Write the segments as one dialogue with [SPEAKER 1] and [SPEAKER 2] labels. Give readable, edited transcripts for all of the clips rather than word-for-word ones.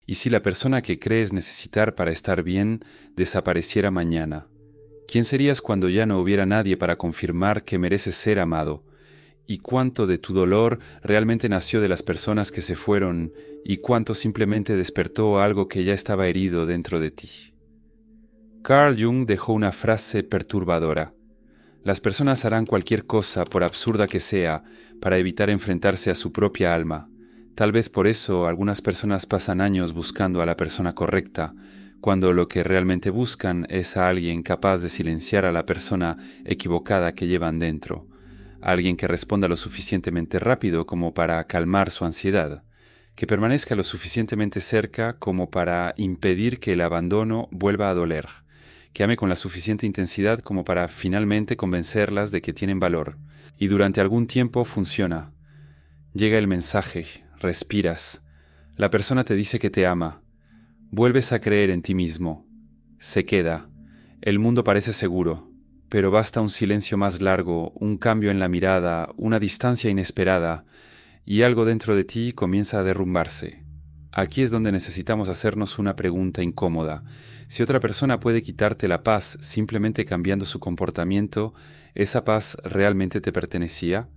[SPEAKER 1] ¿Y si la persona que crees necesitar para estar bien desapareciera mañana? ¿Quién serías cuando ya no hubiera nadie para confirmar que mereces ser amado? ¿Y cuánto de tu dolor realmente nació de las personas que se fueron y cuánto simplemente despertó algo que ya estaba herido dentro de ti? Carl Jung dejó una frase perturbadora. Las personas harán cualquier cosa, por absurda que sea, para evitar enfrentarse a su propia alma. Tal vez por eso algunas personas pasan años buscando a la persona correcta, cuando lo que realmente buscan es a alguien capaz de silenciar a la persona equivocada que llevan dentro, alguien que responda lo suficientemente rápido como para calmar su ansiedad, que permanezca lo suficientemente cerca como para impedir que el abandono vuelva a doler, que ame con la suficiente intensidad como para finalmente convencerlas de que tienen valor. Y durante algún tiempo funciona. Llega el mensaje, respiras, la persona te dice que te ama, vuelves a creer en ti mismo, se queda, el mundo parece seguro, pero basta un silencio más largo, un cambio en la mirada, una distancia inesperada, y algo dentro de ti comienza a derrumbarse. Aquí es donde necesitamos hacernos una pregunta incómoda. Si otra persona puede quitarte la paz simplemente cambiando su comportamiento, ¿esa paz realmente te pertenecía?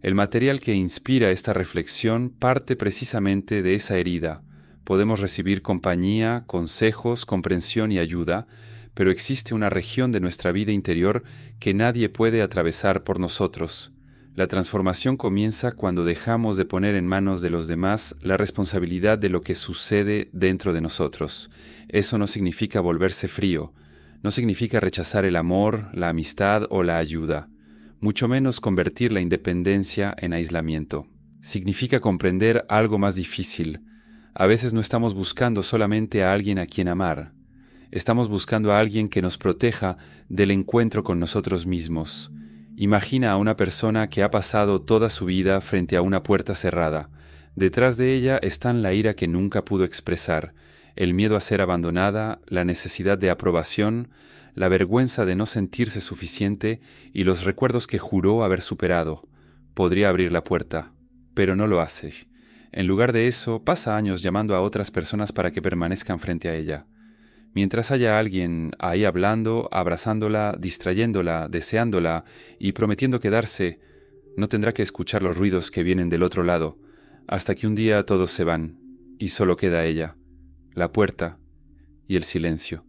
[SPEAKER 1] El material que inspira esta reflexión parte precisamente de esa herida. Podemos recibir compañía, consejos, comprensión y ayuda, pero existe una región de nuestra vida interior que nadie puede atravesar por nosotros. La transformación comienza cuando dejamos de poner en manos de los demás la responsabilidad de lo que sucede dentro de nosotros. Eso no significa volverse frío, no significa rechazar el amor, la amistad o la ayuda, mucho menos convertir la independencia en aislamiento. Significa comprender algo más difícil. A veces no estamos buscando solamente a alguien a quien amar. Estamos buscando a alguien que nos proteja del encuentro con nosotros mismos. Imagina a una persona que ha pasado toda su vida frente a una puerta cerrada. Detrás de ella están la ira que nunca pudo expresar, el miedo a ser abandonada, la necesidad de aprobación, la vergüenza de no sentirse suficiente y los recuerdos que juró haber superado. Podría abrir la puerta, pero no lo hace. En lugar de eso, pasa años llamando a otras personas para que permanezcan frente a ella. Mientras haya alguien ahí hablando, abrazándola, distrayéndola, deseándola y prometiendo quedarse, no tendrá que escuchar los ruidos que vienen del otro lado, hasta que un día todos se van, y solo queda ella, la puerta y el silencio.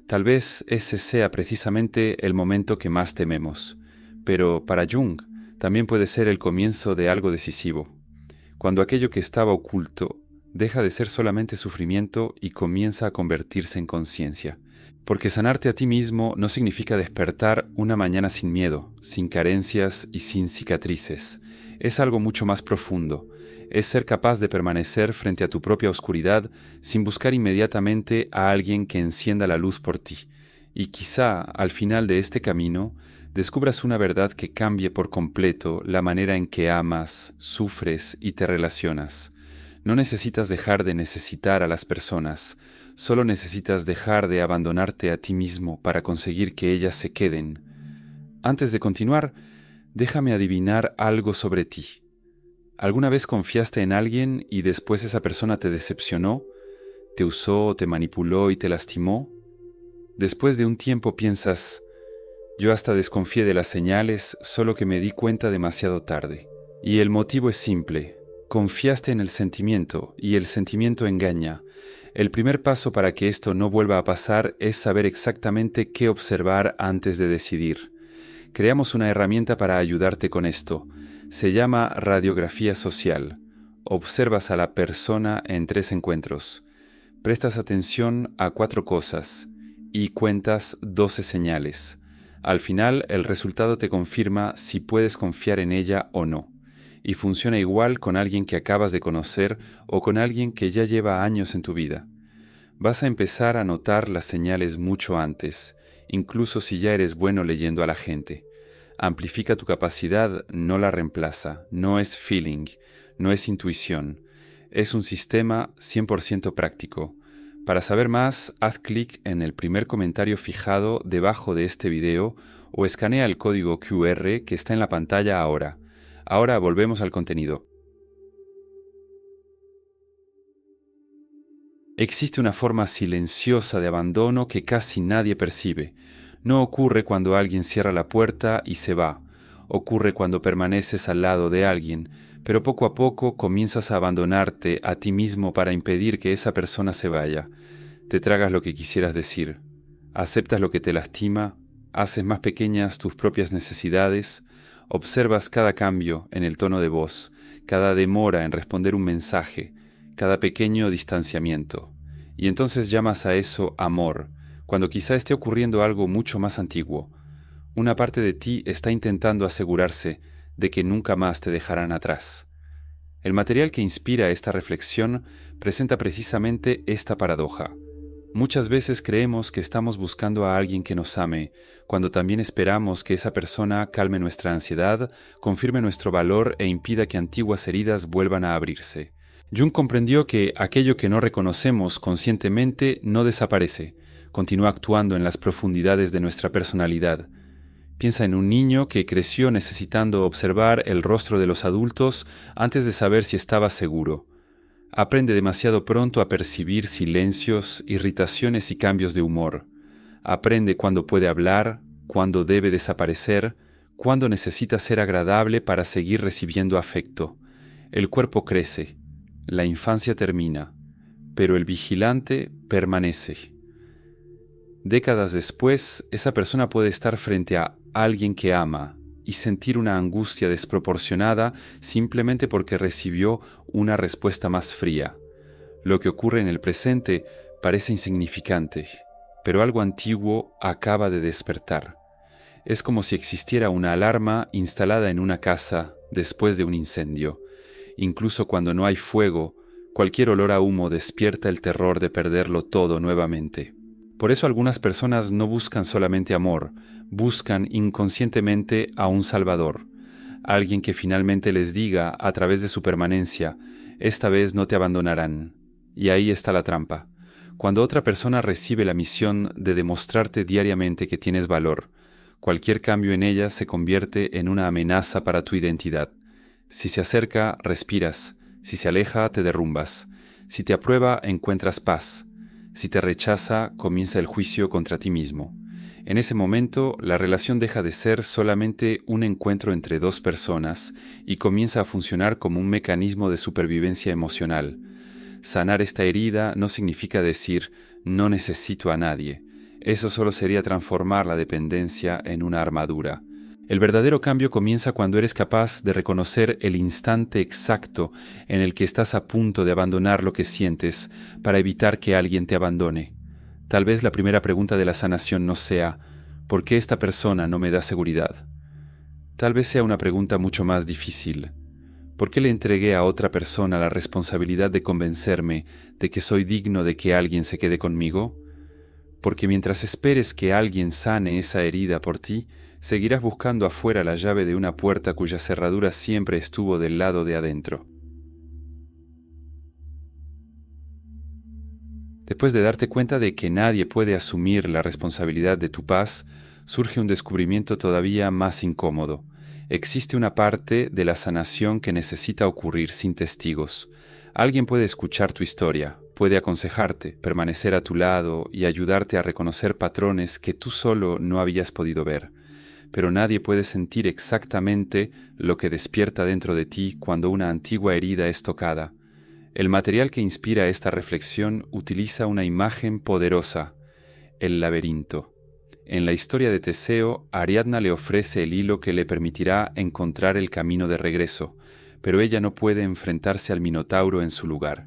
[SPEAKER 1] Tal vez ese sea precisamente el momento que más tememos, pero para Jung también puede ser el comienzo de algo decisivo, cuando aquello que estaba oculto deja de ser solamente sufrimiento y comienza a convertirse en conciencia. Porque sanarte a ti mismo no significa despertar una mañana sin miedo, sin carencias y sin cicatrices. Es algo mucho más profundo. Es ser capaz de permanecer frente a tu propia oscuridad sin buscar inmediatamente a alguien que encienda la luz por ti. Y quizá, al final de este camino, descubras una verdad que cambie por completo la manera en que amas, sufres y te relacionas. No necesitas dejar de necesitar a las personas, solo necesitas dejar de abandonarte a ti mismo para conseguir que ellas se queden. Antes de continuar, déjame adivinar algo sobre ti. ¿Alguna vez confiaste en alguien y después esa persona te decepcionó, te usó, te manipuló y te lastimó? Después de un tiempo piensas, yo hasta desconfié de las señales, solo que me di cuenta demasiado tarde. Y el motivo es simple. Confiaste en el sentimiento y el sentimiento engaña. El primer paso para que esto no vuelva a pasar es saber exactamente qué observar antes de decidir. Creamos una herramienta para ayudarte con esto. Se llama radiografía social. Observas a la persona en 3 encuentros. Prestas atención a 4 cosas y cuentas 12 señales. Al final, el resultado te confirma si puedes confiar en ella o no. Y funciona igual con alguien que acabas de conocer o con alguien que ya lleva años en tu vida. Vas a empezar a notar las señales mucho antes, incluso si ya eres bueno leyendo a la gente. Amplifica tu capacidad, no la reemplaza, no es feeling, no es intuición. Es un sistema 100% práctico. Para saber más, haz clic en el primer comentario fijado debajo de este video o escanea el código QR que está en la pantalla ahora. Ahora volvemos al contenido. Existe una forma silenciosa de abandono que casi nadie percibe. No ocurre cuando alguien cierra la puerta y se va. Ocurre cuando permaneces al lado de alguien, pero poco a poco comienzas a abandonarte a ti mismo para impedir que esa persona se vaya. Te tragas lo que quisieras decir. Aceptas lo que te lastima, haces más pequeñas tus propias necesidades, observas cada cambio en el tono de voz, cada demora en responder un mensaje, cada pequeño distanciamiento. Y entonces llamas a eso amor, cuando quizá esté ocurriendo algo mucho más antiguo. Una parte de ti está intentando asegurarse de que nunca más te dejarán atrás. El material que inspira esta reflexión presenta precisamente esta paradoja. Muchas veces creemos que estamos buscando a alguien que nos ame, cuando también esperamos que esa persona calme nuestra ansiedad, confirme nuestro valor e impida que antiguas heridas vuelvan a abrirse. Jung comprendió que aquello que no reconocemos conscientemente no desaparece, continúa actuando en las profundidades de nuestra personalidad. Piensa en un niño que creció necesitando observar el rostro de los adultos antes de saber si estaba seguro. Aprende demasiado pronto a percibir silencios, irritaciones y cambios de humor. Aprende cuándo puede hablar, cuándo debe desaparecer, cuándo necesita ser agradable para seguir recibiendo afecto. El cuerpo crece, la infancia termina, pero el vigilante permanece. Décadas después, esa persona puede estar frente a alguien que ama y sentir una angustia desproporcionada simplemente porque recibió una respuesta más fría. Lo que ocurre en el presente parece insignificante, pero algo antiguo acaba de despertar. Es como si existiera una alarma instalada en una casa después de un incendio. Incluso cuando no hay fuego, cualquier olor a humo despierta el terror de perderlo todo nuevamente. Por eso algunas personas no buscan solamente amor, buscan inconscientemente a un salvador, alguien que finalmente les diga a través de su permanencia, esta vez no te abandonarán. Y ahí está la trampa. Cuando otra persona recibe la misión de demostrarte diariamente que tienes valor, cualquier cambio en ella se convierte en una amenaza para tu identidad. Si se acerca, respiras. Si se aleja, te derrumbas. Si te aprueba, encuentras paz. Si te rechaza, comienza el juicio contra ti mismo. En ese momento, la relación deja de ser solamente un encuentro entre dos personas y comienza a funcionar como un mecanismo de supervivencia emocional. Sanar esta herida no significa decir «no necesito a nadie». Eso solo sería transformar la dependencia en una armadura. El verdadero cambio comienza cuando eres capaz de reconocer el instante exacto en el que estás a punto de abandonar lo que sientes para evitar que alguien te abandone. Tal vez la primera pregunta de la sanación no sea ¿por qué esta persona no me da seguridad? Tal vez sea una pregunta mucho más difícil. ¿Por qué le entregué a otra persona la responsabilidad de convencerme de que soy digno de que alguien se quede conmigo? Porque mientras esperes que alguien sane esa herida por ti, seguirás buscando afuera la llave de una puerta cuya cerradura siempre estuvo del lado de adentro. Después de darte cuenta de que nadie puede asumir la responsabilidad de tu paz, surge un descubrimiento todavía más incómodo. Existe una parte de la sanación que necesita ocurrir sin testigos. Alguien puede escuchar tu historia, puede aconsejarte, permanecer a tu lado y ayudarte a reconocer patrones que tú solo no habías podido ver. Pero nadie puede sentir exactamente lo que despierta dentro de ti cuando una antigua herida es tocada. El material que inspira esta reflexión utiliza una imagen poderosa, el laberinto. En la historia de Teseo, Ariadna le ofrece el hilo que le permitirá encontrar el camino de regreso, pero ella no puede enfrentarse al Minotauro en su lugar.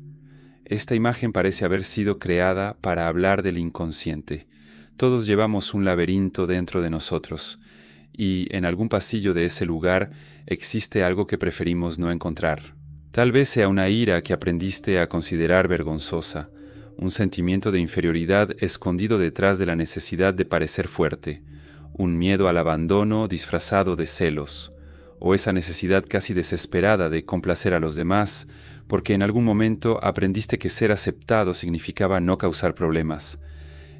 [SPEAKER 1] Esta imagen parece haber sido creada para hablar del inconsciente. Todos llevamos un laberinto dentro de nosotros, y en algún pasillo de ese lugar existe algo que preferimos no encontrar. Tal vez sea una ira que aprendiste a considerar vergonzosa, un sentimiento de inferioridad escondido detrás de la necesidad de parecer fuerte, un miedo al abandono disfrazado de celos, o esa necesidad casi desesperada de complacer a los demás, porque en algún momento aprendiste que ser aceptado significaba no causar problemas.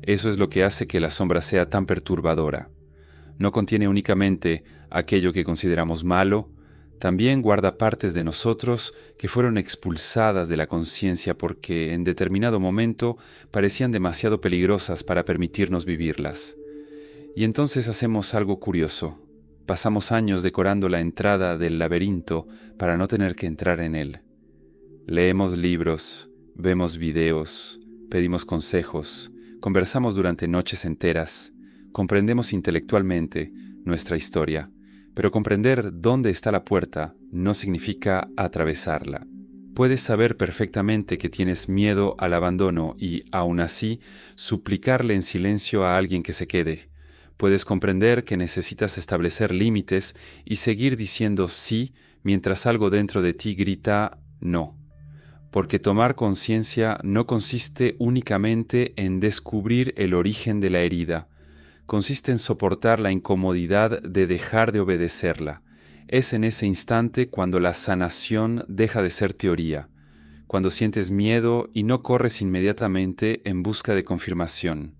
[SPEAKER 1] Eso es lo que hace que la sombra sea tan perturbadora. No contiene únicamente aquello que consideramos malo, También guarda partes de nosotros que fueron expulsadas de la conciencia porque en determinado momento parecían demasiado peligrosas para permitirnos vivirlas. Y entonces hacemos algo curioso. Pasamos años decorando la entrada del laberinto para no tener que entrar en él. Leemos libros, vemos videos, pedimos consejos, conversamos durante noches enteras, comprendemos intelectualmente nuestra historia, pero comprender dónde está la puerta no significa atravesarla. Puedes saber perfectamente que tienes miedo al abandono y, aún así, suplicarle en silencio a alguien que se quede. Puedes comprender que necesitas establecer límites y seguir diciendo sí mientras algo dentro de ti grita no. Porque tomar conciencia no consiste únicamente en descubrir el origen de la herida, consiste en soportar la incomodidad de dejar de obedecerla. Es en ese instante cuando la sanación deja de ser teoría, cuando sientes miedo y no corres inmediatamente en busca de confirmación,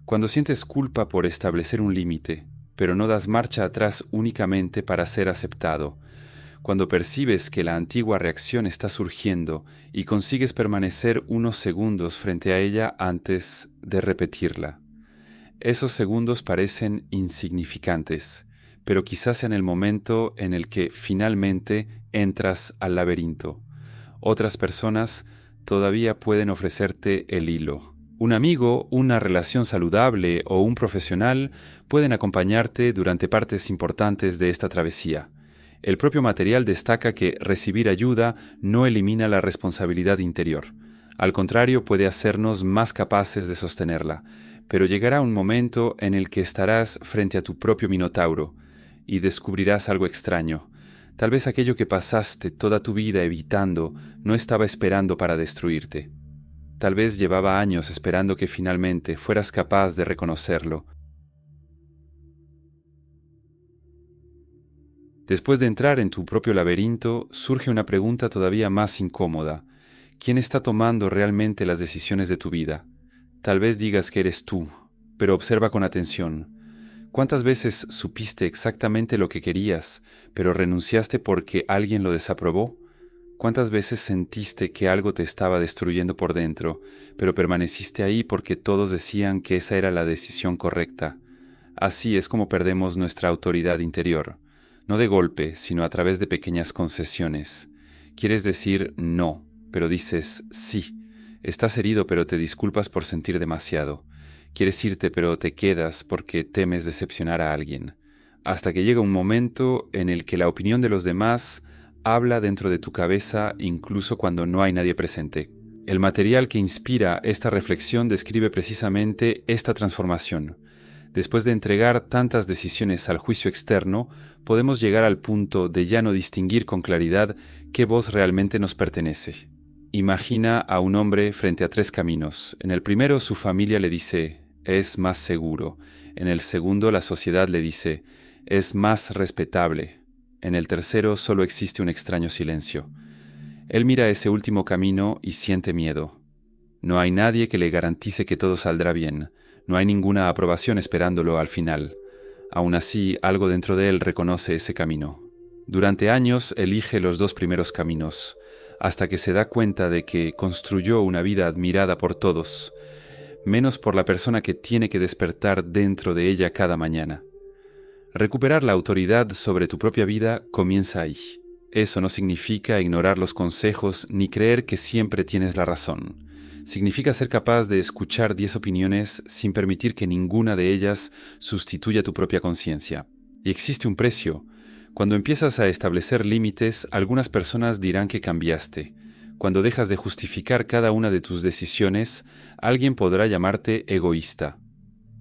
[SPEAKER 1] cuando sientes culpa por establecer un límite, pero no das marcha atrás únicamente para ser aceptado, cuando percibes que la antigua reacción está surgiendo y consigues permanecer unos segundos frente a ella antes de repetirla. Esos segundos parecen insignificantes, pero quizás sean el momento en el que finalmente entras al laberinto. Otras personas todavía pueden ofrecerte el hilo. Un amigo, una relación saludable o un profesional pueden acompañarte durante partes importantes de esta travesía. El propio material destaca que recibir ayuda no elimina la responsabilidad interior. Al contrario, puede hacernos más capaces de sostenerla, pero llegará un momento en el que estarás frente a tu propio minotauro y descubrirás algo extraño. Tal vez aquello que pasaste toda tu vida evitando no estaba esperando para destruirte. Tal vez llevaba años esperando que finalmente fueras capaz de reconocerlo. Después de entrar en tu propio laberinto, surge una pregunta todavía más incómoda. ¿Quién está tomando realmente las decisiones de tu vida? Tal vez digas que eres tú, pero observa con atención. ¿Cuántas veces supiste exactamente lo que querías, pero renunciaste porque alguien lo desaprobó? ¿Cuántas veces sentiste que algo te estaba destruyendo por dentro, pero permaneciste ahí porque todos decían que esa era la decisión correcta? Así es como perdemos nuestra autoridad interior. No de golpe, sino a través de pequeñas concesiones. Quieres decir no, pero dices sí. Estás herido, pero te disculpas por sentir demasiado. Quieres irte, pero te quedas porque temes decepcionar a alguien. Hasta que llega un momento en el que la opinión de los demás habla dentro de tu cabeza incluso cuando no hay nadie presente. El material que inspira esta reflexión describe precisamente esta transformación. Después de entregar tantas decisiones al juicio externo, podemos llegar al punto de ya no distinguir con claridad qué voz realmente nos pertenece. Imagina a un hombre frente a 3 caminos. En el primero, su familia le dice, es más seguro. En el segundo, la sociedad le dice, es más respetable. En el tercero, solo existe un extraño silencio. Él mira ese último camino y siente miedo. No hay nadie que le garantice que todo saldrá bien. No hay ninguna aprobación esperándolo al final. Aún así, algo dentro de él reconoce ese camino. Durante años elige los 2 primeros caminos, hasta que se da cuenta de que construyó una vida admirada por todos, menos por la persona que tiene que despertar dentro de ella cada mañana. Recuperar la autoridad sobre tu propia vida comienza ahí. Eso no significa ignorar los consejos ni creer que siempre tienes la razón. Significa ser capaz de escuchar 10 opiniones sin permitir que ninguna de ellas sustituya tu propia conciencia. Y existe un precio. Cuando empiezas a establecer límites, algunas personas dirán que cambiaste. Cuando dejas de justificar cada una de tus decisiones, alguien podrá llamarte egoísta.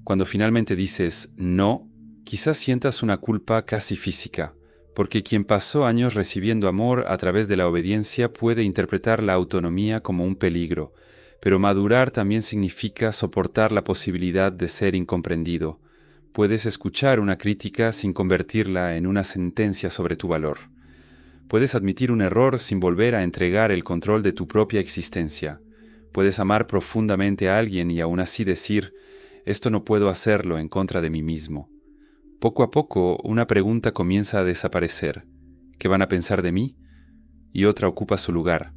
[SPEAKER 1] Cuando finalmente dices no, quizás sientas una culpa casi física, porque quien pasó años recibiendo amor a través de la obediencia puede interpretar la autonomía como un peligro, pero madurar también significa soportar la posibilidad de ser incomprendido. Puedes escuchar una crítica sin convertirla en una sentencia sobre tu valor. Puedes admitir un error sin volver a entregar el control de tu propia existencia. Puedes amar profundamente a alguien y aún así decir, esto no puedo hacerlo en contra de mí mismo. Poco a poco, una pregunta comienza a desaparecer. ¿Qué van a pensar de mí? Y otra ocupa su lugar.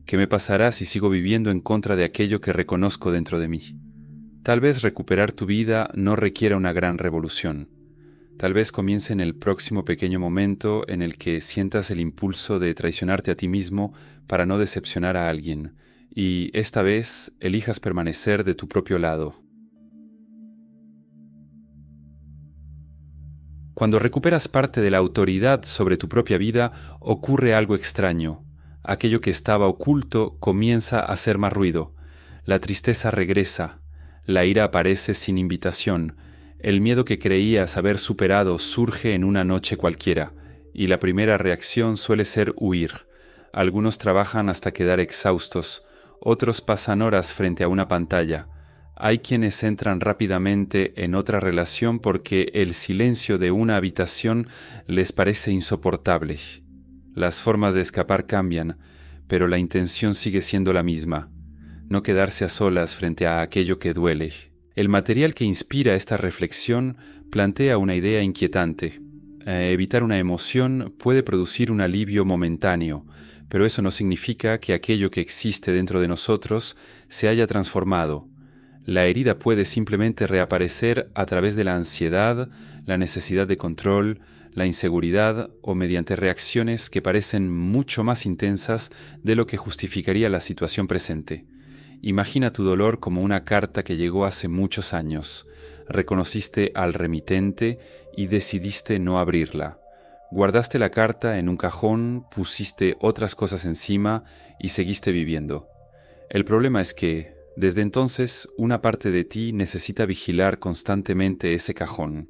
[SPEAKER 1] ¿Qué me pasará si sigo viviendo en contra de aquello que reconozco dentro de mí? Tal vez recuperar tu vida no requiera una gran revolución. Tal vez comience en el próximo pequeño momento en el que sientas el impulso de traicionarte a ti mismo para no decepcionar a alguien, y esta vez elijas permanecer de tu propio lado. Cuando recuperas parte de la autoridad sobre tu propia vida, ocurre algo extraño. Aquello que estaba oculto comienza a hacer más ruido. La tristeza regresa. La ira aparece sin invitación. El miedo que creías haber superado surge en una noche cualquiera, y la primera reacción suele ser huir. Algunos trabajan hasta quedar exhaustos, otros pasan horas frente a una pantalla. Hay quienes entran rápidamente en otra relación porque el silencio de una habitación les parece insoportable. Las formas de escapar cambian, pero la intención sigue siendo la misma: no quedarse a solas frente a aquello que duele. El material que inspira esta reflexión plantea una idea inquietante. Evitar una emoción puede producir un alivio momentáneo, pero eso no significa que aquello que existe dentro de nosotros se haya transformado. La herida puede simplemente reaparecer a través de la ansiedad, la necesidad de control, la inseguridad o mediante reacciones que parecen mucho más intensas de lo que justificaría la situación presente. Imagina tu dolor como una carta que llegó hace muchos años. Reconociste al remitente y decidiste no abrirla. Guardaste la carta en un cajón, pusiste otras cosas encima y seguiste viviendo. El problema es que, desde entonces, una parte de ti necesita vigilar constantemente ese cajón.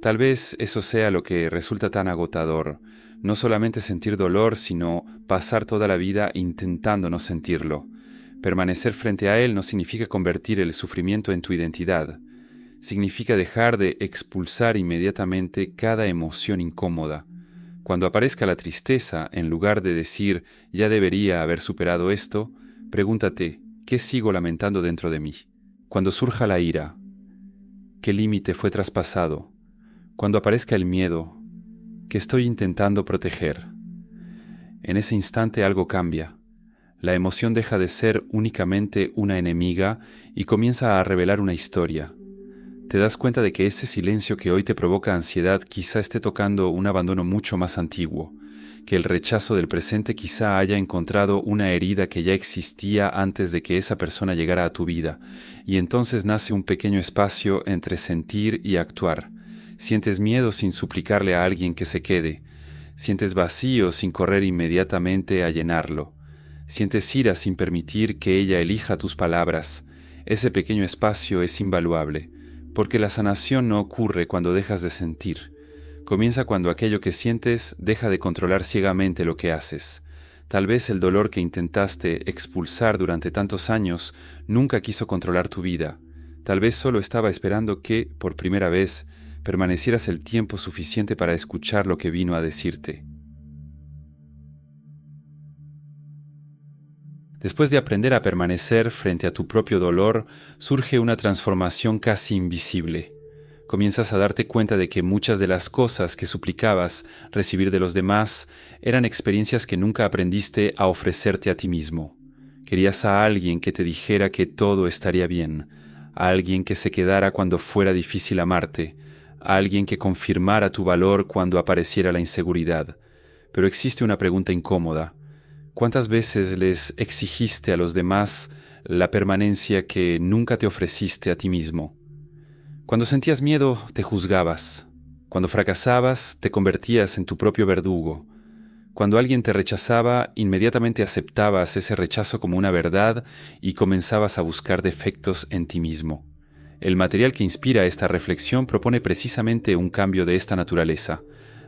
[SPEAKER 1] Tal vez eso sea lo que resulta tan agotador, no solamente sentir dolor, sino pasar toda la vida intentando no sentirlo. Permanecer frente a él no significa convertir el sufrimiento en tu identidad. Significa dejar de expulsar inmediatamente cada emoción incómoda. Cuando aparezca la tristeza, en lugar de decir «ya debería haber superado esto», pregúntate «¿qué sigo lamentando dentro de mí?». Cuando surja la ira, ¿qué límite fue traspasado? Cuando aparezca el miedo, ¿qué estoy intentando proteger? En ese instante algo cambia. La emoción deja de ser únicamente una enemiga y comienza a revelar una historia. Te das cuenta de que ese silencio que hoy te provoca ansiedad quizá esté tocando un abandono mucho más antiguo, que el rechazo del presente quizá haya encontrado una herida que ya existía antes de que esa persona llegara a tu vida, y entonces nace un pequeño espacio entre sentir y actuar. Sientes miedo sin suplicarle a alguien que se quede. Sientes vacío sin correr inmediatamente a llenarlo. Sientes ira sin permitir que ella elija tus palabras. Ese pequeño espacio es invaluable, porque la sanación no ocurre cuando dejas de sentir. Comienza cuando aquello que sientes deja de controlar ciegamente lo que haces. Tal vez el dolor que intentaste expulsar durante tantos años nunca quiso controlar tu vida. Tal vez solo estaba esperando que, por primera vez, permanecieras el tiempo suficiente para escuchar lo que vino a decirte. Después de aprender a permanecer frente a tu propio dolor, surge una transformación casi invisible. Comienzas a darte cuenta de que muchas de las cosas que suplicabas recibir de los demás eran experiencias que nunca aprendiste a ofrecerte a ti mismo. Querías a alguien que te dijera que todo estaría bien, a alguien que se quedara cuando fuera difícil amarte, a alguien que confirmara tu valor cuando apareciera la inseguridad. Pero existe una pregunta incómoda. ¿Cuántas veces les exigiste a los demás la permanencia que nunca te ofreciste a ti mismo? Cuando sentías miedo, te juzgabas. Cuando fracasabas, te convertías en tu propio verdugo. Cuando alguien te rechazaba, inmediatamente aceptabas ese rechazo como una verdad y comenzabas a buscar defectos en ti mismo. El material que inspira esta reflexión propone precisamente un cambio de esta naturaleza.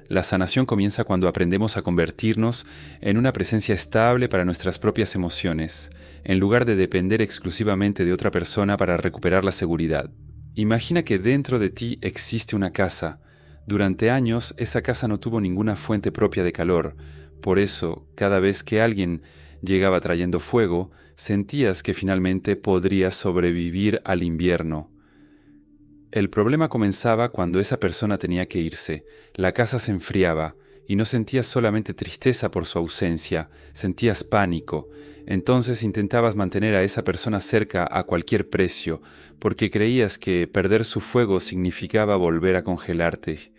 [SPEAKER 1] La sanación comienza cuando aprendemos a convertirnos en una presencia estable para nuestras propias emociones, en lugar de depender exclusivamente de otra persona para recuperar la seguridad. Imagina que dentro de ti existe una casa. Durante años, esa casa no tuvo ninguna fuente propia de calor. Por eso, cada vez que alguien llegaba trayendo fuego, sentías que finalmente podrías sobrevivir al invierno. El problema comenzaba cuando esa persona tenía que irse. La casa se enfriaba y no sentías solamente tristeza por su ausencia, sentías pánico. Entonces intentabas mantener a esa persona cerca a cualquier precio, porque creías que perder su fuego significaba volver a congelarte.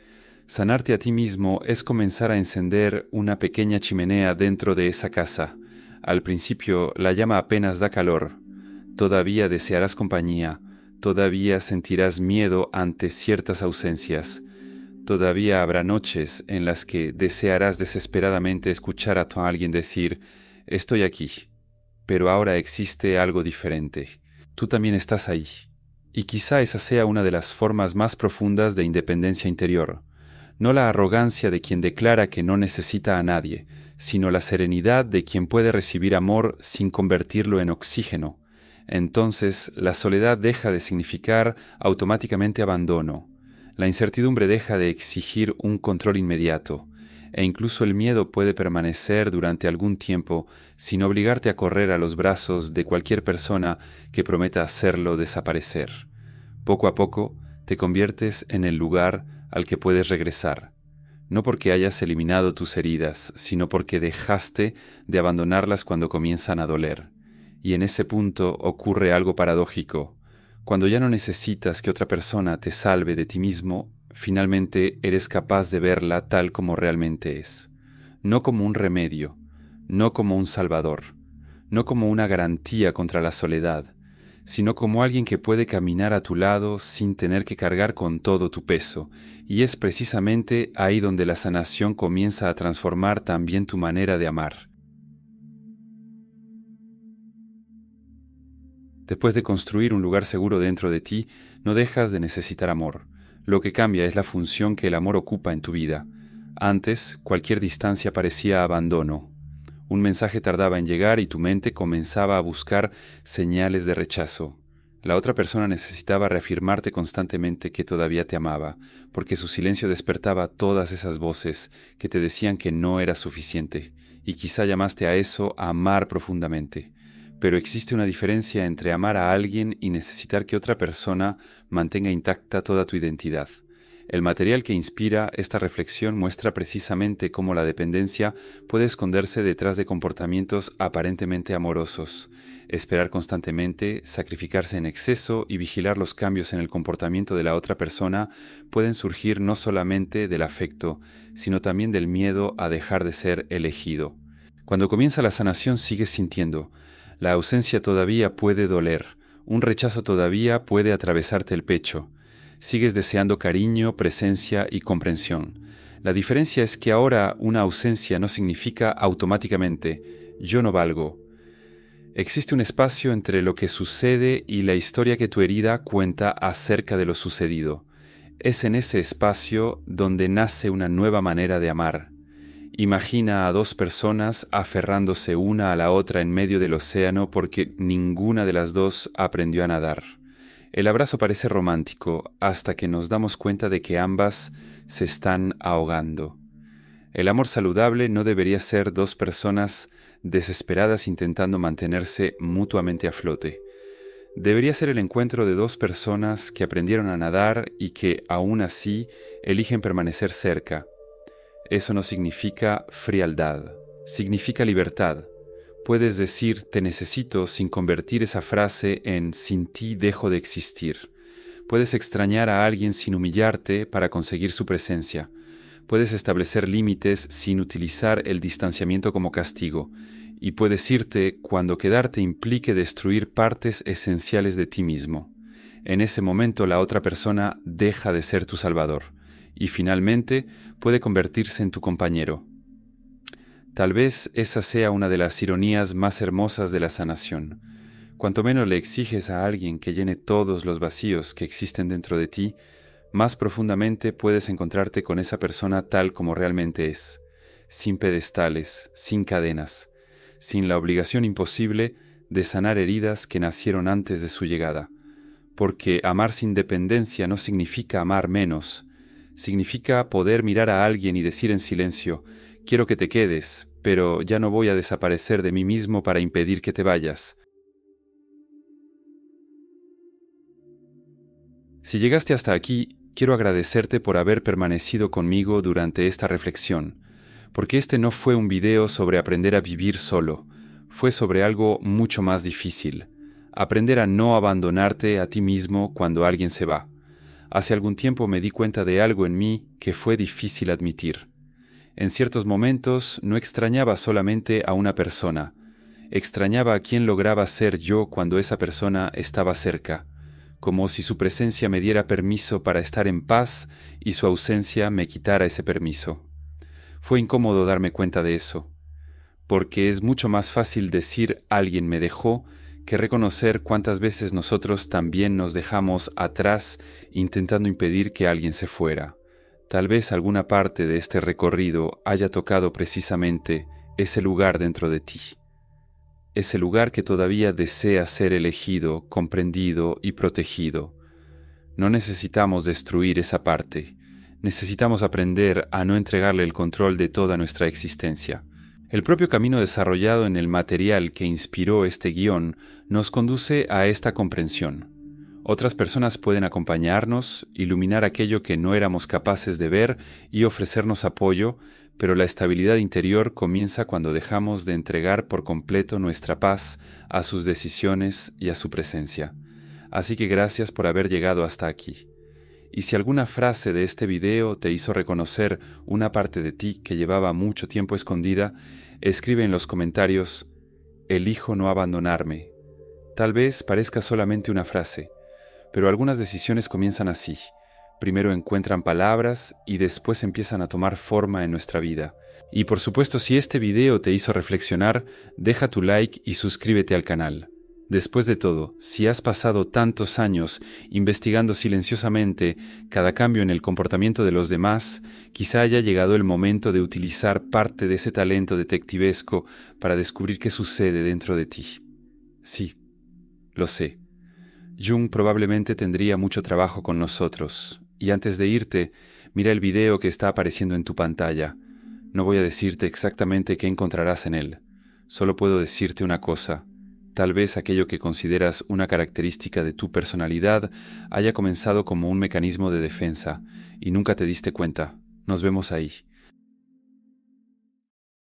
[SPEAKER 1] Sanarte a ti mismo es comenzar a encender una pequeña chimenea dentro de esa casa. Al principio la llama apenas da calor. Todavía desearás compañía, todavía sentirás miedo ante ciertas ausencias. Todavía habrá noches en las que desearás desesperadamente escuchar a alguien decir, estoy aquí, pero ahora existe algo diferente. Tú también estás ahí. Y quizá esa sea una de las formas más profundas de independencia interior. No la arrogancia de quien declara que no necesita a nadie, sino la serenidad de quien puede recibir amor sin convertirlo en oxígeno. Entonces, la soledad deja de significar automáticamente abandono. La incertidumbre deja de exigir un control inmediato, e incluso el miedo puede permanecer durante algún tiempo sin obligarte a correr a los brazos de cualquier persona que prometa hacerlo desaparecer. Poco a poco, te conviertes en el lugar al que puedes regresar, no porque hayas eliminado tus heridas, sino porque dejaste de abandonarlas cuando comienzan a doler. Y en ese punto ocurre algo paradójico. Cuando ya no necesitas que otra persona te salve de ti mismo, finalmente eres capaz de verla tal como realmente es. No como un remedio, no como un salvador, no como una garantía contra la soledad, sino como alguien que puede caminar a tu lado sin tener que cargar con todo tu peso. Y es precisamente ahí donde la sanación comienza a transformar también tu manera de amar. Después de construir un lugar seguro dentro de ti, no dejas de necesitar amor. Lo que cambia es la función que el amor ocupa en tu vida. Antes, cualquier distancia parecía abandono. Un mensaje tardaba en llegar y tu mente comenzaba a buscar señales de rechazo. La otra persona necesitaba reafirmarte constantemente que todavía te amaba, porque su silencio despertaba todas esas voces que te decían que no era suficiente, y quizá llamaste a eso amar profundamente. Pero existe una diferencia entre amar a alguien y necesitar que otra persona mantenga intacta toda tu identidad. El material que inspira esta reflexión muestra precisamente cómo la dependencia puede esconderse detrás de comportamientos aparentemente amorosos. Esperar constantemente, sacrificarse en exceso y vigilar los cambios en el comportamiento de la otra persona pueden surgir no solamente del afecto, sino también del miedo a dejar de ser elegido. Cuando comienza la sanación sigues sintiendo. La ausencia todavía puede doler, un rechazo todavía puede atravesarte el pecho. Sigues deseando cariño, presencia y comprensión. La diferencia es que ahora una ausencia no significa automáticamente yo no valgo. Existe un espacio entre lo que sucede y la historia que tu herida cuenta acerca de lo sucedido. Es en ese espacio donde nace una nueva manera de amar. Imagina a dos personas aferrándose una a la otra en medio del océano porque ninguna de las dos aprendió a nadar. El abrazo parece romántico hasta que nos damos cuenta de que ambas se están ahogando. El amor saludable no debería ser dos personas desesperadas intentando mantenerse mutuamente a flote. Debería ser el encuentro de dos personas que aprendieron a nadar y que, aún así, eligen permanecer cerca. Eso no significa frialdad, significa libertad. Puedes decir te necesito sin convertir esa frase en sin ti dejo de existir. Puedes extrañar a alguien sin humillarte para conseguir su presencia. Puedes establecer límites sin utilizar el distanciamiento como castigo. Y puedes irte cuando quedarte implique destruir partes esenciales de ti mismo. En ese momento la otra persona deja de ser tu salvador y finalmente puede convertirse en tu compañero. Tal vez esa sea una de las ironías más hermosas de la sanación. Cuanto menos le exiges a alguien que llene todos los vacíos que existen dentro de ti, más profundamente puedes encontrarte con esa persona tal como realmente es, sin pedestales, sin cadenas, sin la obligación imposible de sanar heridas que nacieron antes de su llegada. Porque amar sin dependencia no significa amar menos, significa poder mirar a alguien y decir en silencio, quiero que te quedes, pero ya no voy a desaparecer de mí mismo para impedir que te vayas. Si llegaste hasta aquí, quiero agradecerte por haber permanecido conmigo durante esta reflexión. porque este no fue un video sobre aprender a vivir solo, fue sobre algo mucho más difícil, aprender a no abandonarte a ti mismo cuando alguien se va. Hace algún tiempo me di cuenta de algo en mí que fue difícil admitir. En ciertos momentos no extrañaba solamente a una persona, extrañaba a quien lograba ser yo cuando esa persona estaba cerca, como si su presencia me diera permiso para estar en paz y su ausencia me quitara ese permiso. Fue incómodo darme cuenta de eso, porque es mucho más fácil decir alguien me dejó que reconocer cuántas veces nosotros también nos dejamos atrás intentando impedir que alguien se fuera. Tal vez alguna parte de este recorrido haya tocado precisamente ese lugar dentro de ti, ese lugar que todavía desea ser elegido, comprendido y protegido. No necesitamos destruir esa parte, necesitamos aprender a no entregarle el control de toda nuestra existencia. El propio camino desarrollado en el material que inspiró este guión nos conduce a esta comprensión. Otras personas pueden acompañarnos, iluminar aquello que no éramos capaces de ver y ofrecernos apoyo, pero la estabilidad interior comienza cuando dejamos de entregar por completo nuestra paz a sus decisiones y a su presencia. Así que gracias por haber llegado hasta aquí. Y si alguna frase de este video te hizo reconocer una parte de ti que llevaba mucho tiempo escondida, escribe en los comentarios: elijo no abandonarme. Tal vez parezca solamente una frase, pero algunas decisiones comienzan así. Primero encuentran palabras y después empiezan a tomar forma en nuestra vida. Y por supuesto, si este video te hizo reflexionar, deja tu like y suscríbete al canal. Después de todo, si has pasado tantos años investigando silenciosamente cada cambio en el comportamiento de los demás, quizá haya llegado el momento de utilizar parte de ese talento detectivesco para descubrir qué sucede dentro de ti. Sí, lo sé. Jung probablemente tendría mucho trabajo con nosotros. Y antes de irte, mira el video que está apareciendo en tu pantalla. No voy a decirte exactamente qué encontrarás en él. Solo puedo decirte una cosa. Tal vez aquello que consideras una característica de tu personalidad haya comenzado como un mecanismo de defensa y nunca te diste cuenta. Nos vemos ahí.